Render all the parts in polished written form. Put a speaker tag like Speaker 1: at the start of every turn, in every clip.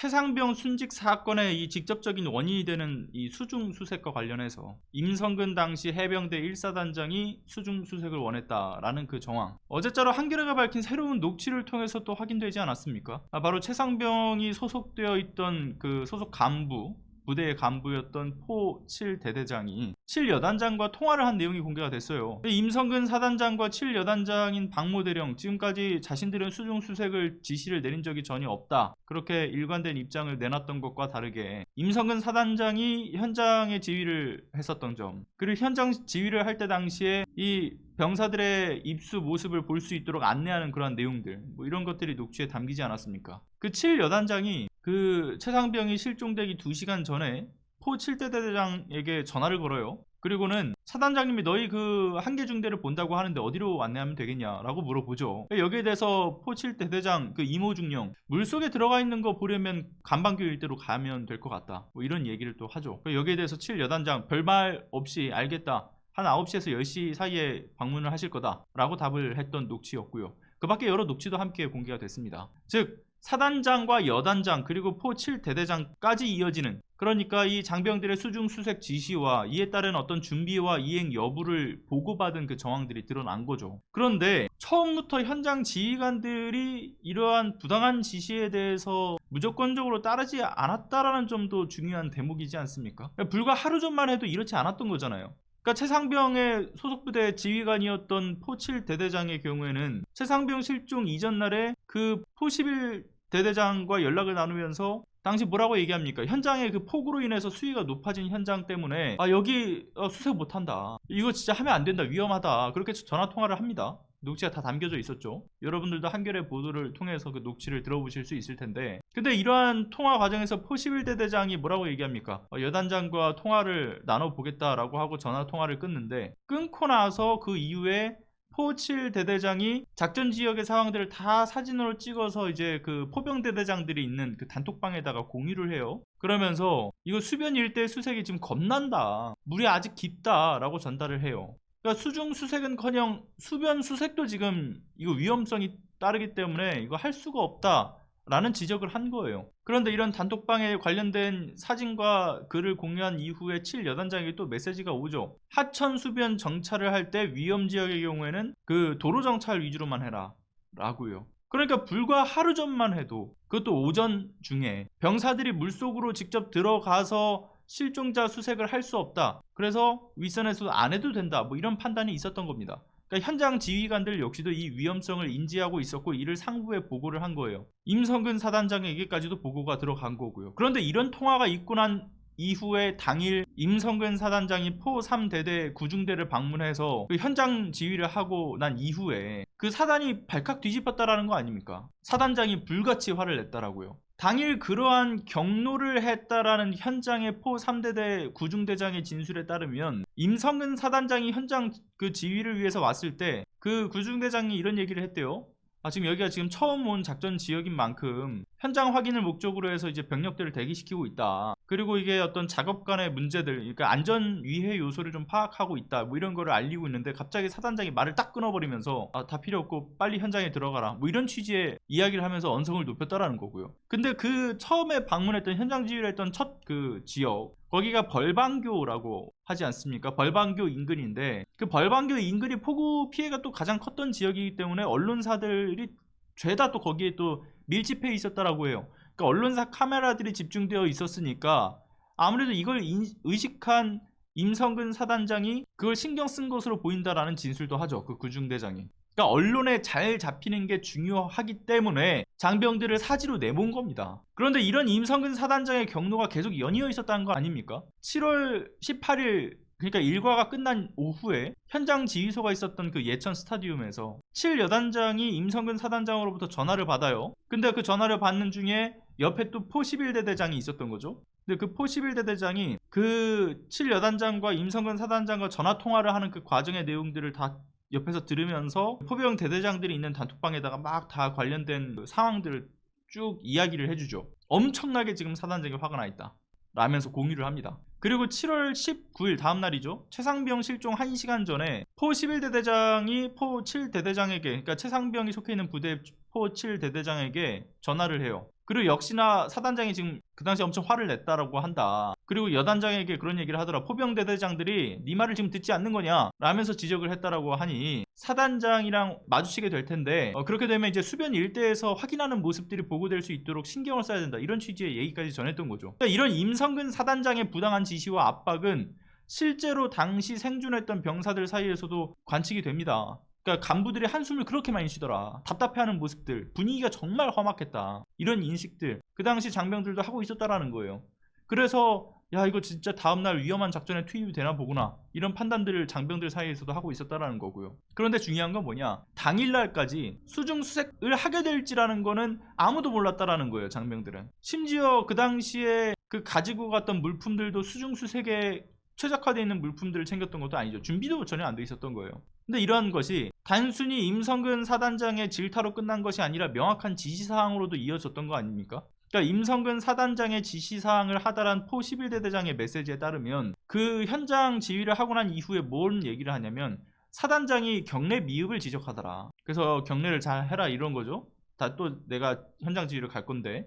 Speaker 1: 최상병 순직 사건의 이 직접적인 원인이 되는 이 수중수색과 관련해서 임성근 당시 해병대 1사단장이 수중수색을 원했다라는 그 정황, 어제자로 한겨레가 밝힌 새로운 녹취를 통해서 또 확인되지 않았습니까? 바로 최상병이 소속되어 있던 그 소속 간부, 부대의 간부였던 포 7대대장이 7여단장과 통화를 한 내용이 공개가 됐어요. 임성근 사단장과 7여단장인 박모대령, 지금까지 자신들은 수중수색을 지시를 내린 적이 전혀 없다, 그렇게 일관된 입장을 내놨던 것과 다르게 임성근 사단장이 현장의 지휘를 했었던 점, 그리고 현장 지휘를 할 때 당시에 이 병사들의 입수 모습을 볼 수 있도록 안내하는 그런 내용들, 뭐 이런 것들이 녹취에 담기지 않았습니까? 그 7여단장이 그 최상병이 실종되기 2시간 전에 포 7대대장에게 전화를 걸어요. 그리고는 사단장님이 너희 그 한계 중대를 본다고 하는데 어디로 안내하면 되겠냐라고 물어보죠. 여기에 대해서 포 7대대장 그 이모중령, 물속에 들어가 있는 거 보려면 간방교 일대로 가면 될 것 같다, 뭐 이런 얘기를 또 하죠. 여기에 대해서 7여단장 별말 없이 알겠다, 한 9시에서 10시 사이에 방문을 하실 거다 라고 답을 했던 녹취였고요. 그 밖에 여러 녹취도 함께 공개가 됐습니다. 즉 사단장과 여단장 그리고 포 7대대장까지 이어지는, 그러니까 이 장병들의 수중수색 지시와 이에 따른 어떤 준비와 이행 여부를 보고받은 그 정황들이 드러난 거죠. 그런데 처음부터 현장 지휘관들이 이러한 부당한 지시에 대해서 무조건적으로 따르지 않았다라는 점도 중요한 대목이지 않습니까? 불과 하루 전만 해도 이렇지 않았던 거잖아요. 그러니까 최상병의 소속부대 지휘관이었던 포 7대대장의 경우에는 최상병 실종 이전 날에 그 포 11대대장과 연락을 나누면서 당시 뭐라고 얘기합니까? 현장의 그 폭우로 인해서 수위가 높아진 현장 때문에 여기 수색 못한다, 이거 진짜 하면 안 된다, 위험하다, 그렇게 전화 통화를 합니다. 녹취가 다 담겨져 있었죠. 여러분들도 한겨레 보도를 통해서 그 녹취를 들어보실 수 있을 텐데, 근데 이러한 통화 과정에서 포 11대대장이 뭐라고 얘기합니까? 여단장과 통화를 나눠보겠다라고 하고 전화 통화를 끊는데, 끊고 나서 그 이후에 포 7대대장이 작전 지역의 상황들을 다 사진으로 찍어서 이제 그 포병대대장들이 있는 그 단톡방에다가 공유를 해요. 그러면서 이거 수변 일대 수색이 지금 겁난다, 물이 아직 깊다라고 전달을 해요. 그러니까 수중수색은커녕 수변수색도 지금 이거 위험성이 따르기 때문에 이거 할 수가 없다라는 지적을 한 거예요. 그런데 이런 단톡방에 관련된 사진과 글을 공유한 이후에 7여단장에게 또 메시지가 오죠. 하천 수변 정찰을 할 때 위험지역의 경우에는 그 도로 정찰 위주로만 해라 라고요. 그러니까 불과 하루 전만 해도, 그것도 오전 중에 병사들이 물속으로 직접 들어가서 실종자 수색을 할 수 없다, 그래서 윗선에서도 안 해도 된다, 뭐 이런 판단이 있었던 겁니다. 그러니까 현장 지휘관들 역시도 이 위험성을 인지하고 있었고 이를 상부에 보고를 한 거예요. 임성근 사단장에게까지도 보고가 들어간 거고요. 그런데 이런 통화가 있고 난 이후에 당일 임성근 사단장이 포 3대대 구중대를 방문해서 그 현장 지휘를 하고 난 이후에 그 사단이 발칵 뒤집혔다라는 거 아닙니까? 사단장이 불같이 화를 냈다라고요. 당일 그러한 경로를 했다라는 현장의 포 3대대 구중대장의 진술에 따르면 임성근 사단장이 현장 그 지휘를 위해서 왔을 때 그 구중대장이 이런 얘기를 했대요. 지금 여기가 지금 처음 온 작전 지역인 만큼 현장 확인을 목적으로 해서 이제 병력들을 대기시키고 있다. 그리고 이게 어떤 작업 간의 문제들, 그러니까 안전 위해 요소를 좀 파악하고 있다, 뭐 이런 거를 알리고 있는데 갑자기 사단장이 말을 딱 끊어버리면서 다 필요 없고 빨리 현장에 들어가라, 뭐 이런 취지의 이야기를 하면서 언성을 높였다라는 거고요. 근데 그 처음에 방문했던 현장 지휘를 했던 첫 그 지역, 거기가 벌방교라고 하지 않습니까? 벌방교 인근인데 그 벌방교 인근이 폭우 피해가 또 가장 컸던 지역이기 때문에 언론사들이 죄다 또 거기에 또 밀집해 있었다라고 해요. 그러니까 언론사 카메라들이 집중되어 있었으니까 아무래도 이걸 의식한 임성근 사단장이 그걸 신경 쓴 것으로 보인다라는 진술도 하죠. 그 구중대장이. 그러니까 언론에 잘 잡히는 게 중요하기 때문에 장병들을 사지로 내몬 겁니다. 그런데 이런 임성근 사단장의 경로가 계속 연이어 있었다는 거 아닙니까? 7월 18일, 그러니까 일과가 끝난 오후에 현장 지휘소가 있었던 그 예천 스타디움에서 7여단장이 임성근 사단장으로부터 전화를 받아요. 근데 그 전화를 받는 중에 옆에 또 포 11대대장이 있었던 거죠. 근데 그 포 11대대장이 그 7여단장과 임성근 사단장과 전화 통화를 하는 그 과정의 내용들을 다 옆에서 들으면서 포병 대대장들이 있는 단톡방에다가 막 다 관련된 그 상황들을 쭉 이야기를 해주죠. 엄청나게 지금 사단장이 화가 나 있다 라면서 공유를 합니다. 그리고 7월 19일 다음날이죠. 최상병 실종 1시간 전에 포 11대대장이 포 7대대장에게, 그러니까 최상병이 속해 있는 부대 포 7대대장에게 전화를 해요. 그리고 역시나 사단장이 지금 그 당시 엄청 화를 냈다라고 한다. 그리고 여단장에게 그런 얘기를 하더라. 포병대대장들이 네 말을 지금 듣지 않는 거냐 라면서 지적을 했다라고 하니 사단장이랑 마주치게 될 텐데 그렇게 되면 이제 수변 일대에서 확인하는 모습들이 보고될 수 있도록 신경을 써야 된다. 이런 취지의 얘기까지 전했던 거죠. 그러니까 이런 임성근 사단장의 부당한 지시와 압박은 실제로 당시 생존했던 병사들 사이에서도 관측이 됩니다. 그러니까 간부들이 한숨을 그렇게 많이 쉬더라. 답답해하는 모습들, 분위기가 정말 험악했다. 이런 인식들 그 당시 장병들도 하고 있었다라는 거예요. 그래서 야 이거 진짜 다음날 위험한 작전에 투입이 되나 보구나, 이런 판단들을 장병들 사이에서도 하고 있었다라는 거고요. 그런데 중요한 건 뭐냐, 당일날까지 수중수색을 하게 될지라는 거는 아무도 몰랐다라는 거예요. 장병들은. 심지어 그 당시에 그 가지고 갔던 물품들도 수중수색에 최적화되어 있는 물품들을 챙겼던 것도 아니죠. 준비도 전혀 안 돼 있었던 거예요. 근데 이러한 것이 단순히 임성근 사단장의 질타로 끝난 것이 아니라 명확한 지시사항으로도 이어졌던 거 아닙니까? 그러니까 임성근 사단장의 지시사항을 하다란 포 11대대장의 메시지에 따르면 그 현장 지휘를 하고 난 이후에 뭔 얘기를 하냐면 사단장이 경례 미흡을 지적하더라. 그래서 경례를 잘 해라 이런 거죠. 다 또 내가 현장 지휘를 갈 건데.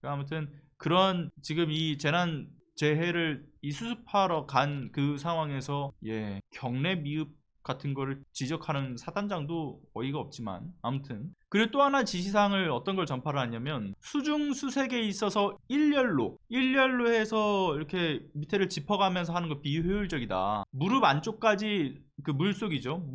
Speaker 1: 아무튼 그런 지금 이 재난 재해를 이 수습하러 간 그 상황에서 경례 미흡 같은 거를 지적하는 사단장도 어이가 없지만, 아무튼 그리고 또 하나 지시사항을 어떤 걸 전파를 하냐면 수중수색에 있어서 일렬로 해서 이렇게 밑에를 짚어가면서 하는 거 비효율적이다. 무릎 안쪽까지 그 물속이죠.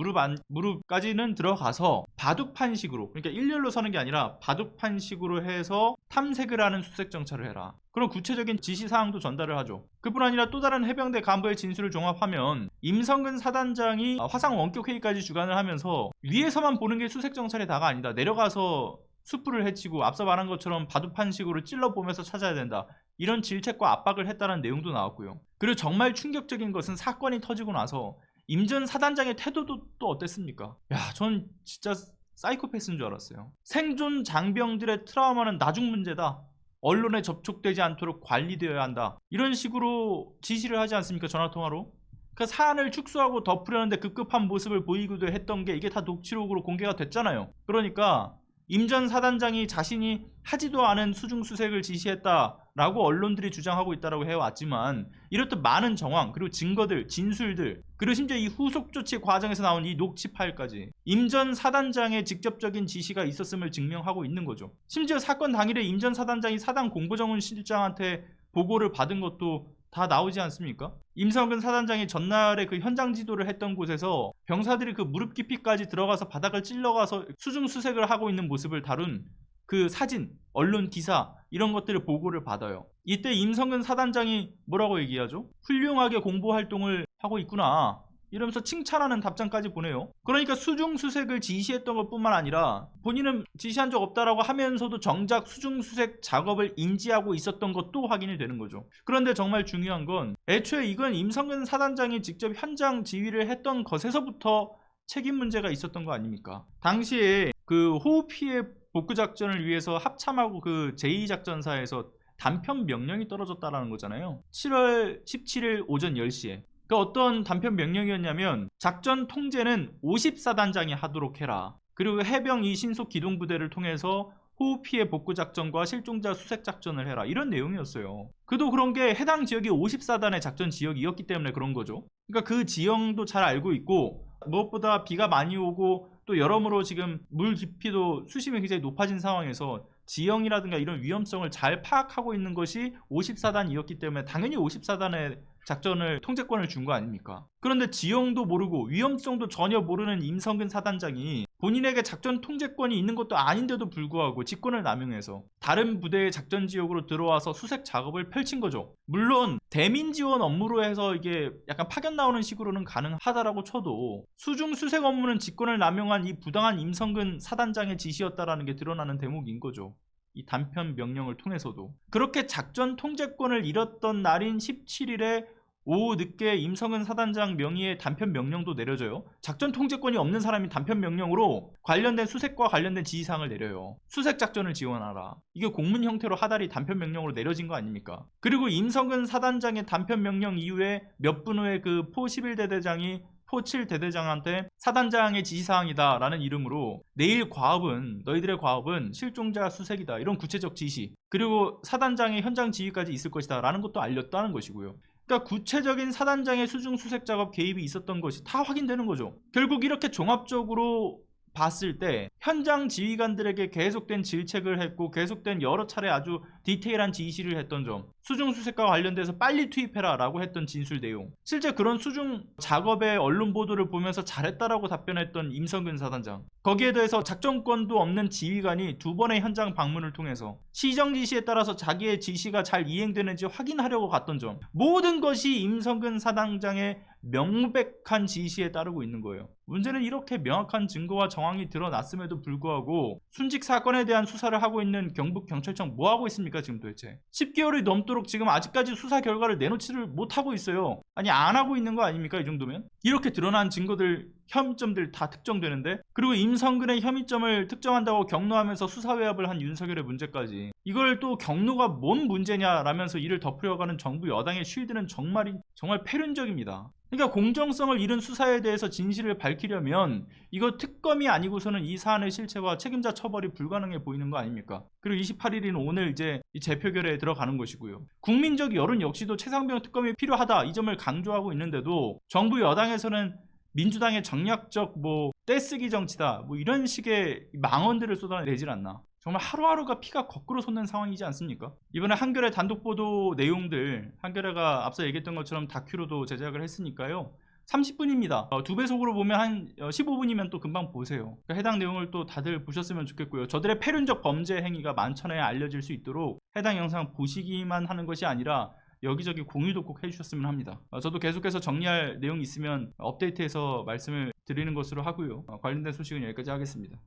Speaker 1: 무릎까지는 들어가서 바둑판식으로, 그러니까 일렬로 서는 게 아니라 바둑판식으로 해서 탐색을 하는 수색 정찰을 해라. 그런 구체적인 지시사항도 전달을 하죠. 그뿐 아니라 또 다른 해병대 간부의 진술을 종합하면 임성근 사단장이 화상 원격 회의까지 주관을 하면서 위에서만 보는 게 수색 정찰이 다가 아니다. 내려가서 숯불을 헤치고 앞서 말한 것처럼 바둑판식으로 찔러보면서 찾아야 된다. 이런 질책과 압박을 했다는 내용도 나왔고요. 그리고 정말 충격적인 것은 사건이 터지고 나서 임 전 사단장의 태도도 또 어땠습니까? 전 진짜 사이코패스인 줄 알았어요. 생존 장병들의 트라우마는 나중 문제다. 언론에 접촉되지 않도록 관리되어야 한다. 이런 식으로 지시를 하지 않습니까? 전화통화로. 그 사안을 축소하고 덮으려는데 급급한 모습을 보이기도 했던 게 이게 다 녹취록으로 공개가 됐잖아요. 그러니까 임 전 사단장이 자신이 하지도 않은 수중수색을 지시했다라고 언론들이 주장하고 있다고 해왔지만 이렇듯 많은 정황, 그리고 증거들, 진술들, 그리고 심지어 이 후속 조치 과정에서 나온 이 녹취 파일까지 임 전 사단장의 직접적인 지시가 있었음을 증명하고 있는 거죠. 심지어 사건 당일에 임 전 사단장이 사단 공보정훈 실장한테 보고를 받은 것도 다 나오지 않습니까? 임성근 사단장이 전날에 그 현장 지도를 했던 곳에서 병사들이 그 무릎 깊이까지 들어가서 바닥을 찔러가서 수중수색을 하고 있는 모습을 다룬 그 사진, 언론 기사 이런 것들을 보고를 받아요. 이때 임성근 사단장이 뭐라고 얘기하죠? 훌륭하게 공보활동을 하고 있구나 이러면서 칭찬하는 답장까지 보내요. 그러니까 수중수색을 지시했던 것뿐만 아니라 본인은 지시한 적 없다라고 하면서도 정작 수중수색 작업을 인지하고 있었던 것도 확인이 되는 거죠. 그런데 정말 중요한 건 애초에 이건 임성근 사단장이 직접 현장 지휘를 했던 것에서부터 책임 문제가 있었던 거 아닙니까? 당시에 그 호우 피해 복구 작전을 위해서 합참하고 그 제2작전사에서 단편 명령이 떨어졌다라는 거잖아요. 7월 17일 오전 10시에. 그 어떤 단편 명령이었냐면 작전 통제는 50사단장이 하도록 해라. 그리고 해병 이 신속 기동부대를 통해서 호우 피해 복구 작전과 실종자 수색 작전을 해라. 이런 내용이었어요. 그도 그런 게 해당 지역이 54단의 작전 지역이었기 때문에 그런 거죠. 그러니까 그 지형도 잘 알고 있고 무엇보다 비가 많이 오고 또 여러모로 지금 물 깊이도 수심이 굉장히 높아진 상황에서 지형이라든가 이런 위험성을 잘 파악하고 있는 것이 54단이었기 때문에 당연히 54단의 작전을 통제권을 준 거 아닙니까? 그런데 지형도 모르고 위험성도 전혀 모르는 임성근 사단장이 본인에게 작전 통제권이 있는 것도 아닌데도 불구하고 직권을 남용해서 다른 부대의 작전 지역으로 들어와서 수색 작업을 펼친 거죠. 물론 대민 지원 업무로 해서 이게 약간 파견 나오는 식으로는 가능하다라고 쳐도 수중 수색 업무는 직권을 남용한 이 부당한 임성근 사단장의 지시였다라는 게 드러나는 대목인 거죠. 이 단편 명령을 통해서도. 그렇게 작전 통제권을 잃었던 날인 17일에 오후 늦게 임성근 사단장 명의의 단편 명령도 내려져요. 작전 통제권이 없는 사람이 단편 명령으로 관련된 수색과 관련된 지시사항을 내려요. 수색 작전을 지원하라. 이게 공문 형태로 하달이 단편 명령으로 내려진 거 아닙니까? 그리고 임성근 사단장의 단편 명령 이후에 몇 분 후에 그 포 11대대장이 사포 7 대대장한테 사단장의 지시사항이다 라는 이름으로 내일 과업은 너희들의 과업은 실종자 수색이다 이런 구체적 지시, 그리고 사단장의 현장 지휘까지 있을 것이다 라는 것도 알렸다는 것이고요. 그러니까 구체적인 사단장의 수중 수색 작업 개입이 있었던 것이 다 확인되는 거죠. 결국 이렇게 종합적으로 봤을 때 현장 지휘관들에게 계속된 질책을 했고 계속된 여러 차례 아주 디테일한 지시를 했던 점, 수중 수색과 관련돼서 빨리 투입해라 라고 했던 진술 내용, 실제 그런 수중 작업의 언론 보도를 보면서 잘했다라고 답변했던 임성근 사단장, 거기에 대해서 작전권도 없는 지휘관이 2번의 현장 방문을 통해서 시정 지시에 따라서 자기의 지시가 잘 이행되는지 확인하려고 갔던 점, 모든 것이 임성근 사단장의 명백한 지시에 따르고 있는 거예요. 문제는 이렇게 명확한 증거와 정황이 드러났음에도 불구하고 순직 사건에 대한 수사를 하고 있는 경북경찰청 뭐 하고 있습니까 지금 도대체? 10개월이 넘도록 지금 아직까지 수사 결과를 내놓지를 못하고 있어요. 아니 안 하고 있는 거 아닙니까 이 정도면? 이렇게 드러난 증거들, 혐의점들 다 특정되는데, 그리고 임성근의 혐의점을 특정한다고 격노하면서 수사외압을 한 윤석열의 문제까지, 이걸 또 격노가 뭔 문제냐라면서 이를 덮으려고 하는 정부 여당의 쉴드는 정말 패륜적입니다. 그러니까 공정성을 잃은 수사에 대해서 진실을 밝히려면 이거 특검이 아니고서는 이 사안의 실체와 책임자 처벌이 불가능해 보이는 거 아닙니까? 그리고 28일인 오늘 이제 이 재표결에 들어가는 것이고요. 국민적 여론 역시도 최상병 특검이 필요하다 이 점을 강조하고 있는데도 정부 여당에서는 민주당의 정략적 떼쓰기 정치다 이런 식의 망언들을 쏟아내질 않나. 정말 하루하루가 피가 거꾸로 솟는 상황이지 않습니까? 이번에 한겨레 단독 보도 내용들, 한겨레가 앞서 얘기했던 것처럼 다큐로도 제작을 했으니까요. 30분입니다. 2배속으로 보면 한 15분이면 또 금방 보세요. 그러니까 해당 내용을 또 다들 보셨으면 좋겠고요. 저들의 패륜적 범죄 행위가 만천하에 알려질 수 있도록 해당 영상 보시기만 하는 것이 아니라 여기저기 공유도 꼭 해주셨으면 합니다. 저도 계속해서 정리할 내용이 있으면 업데이트해서 말씀을 드리는 것으로 하고요. 관련된 소식은 여기까지 하겠습니다.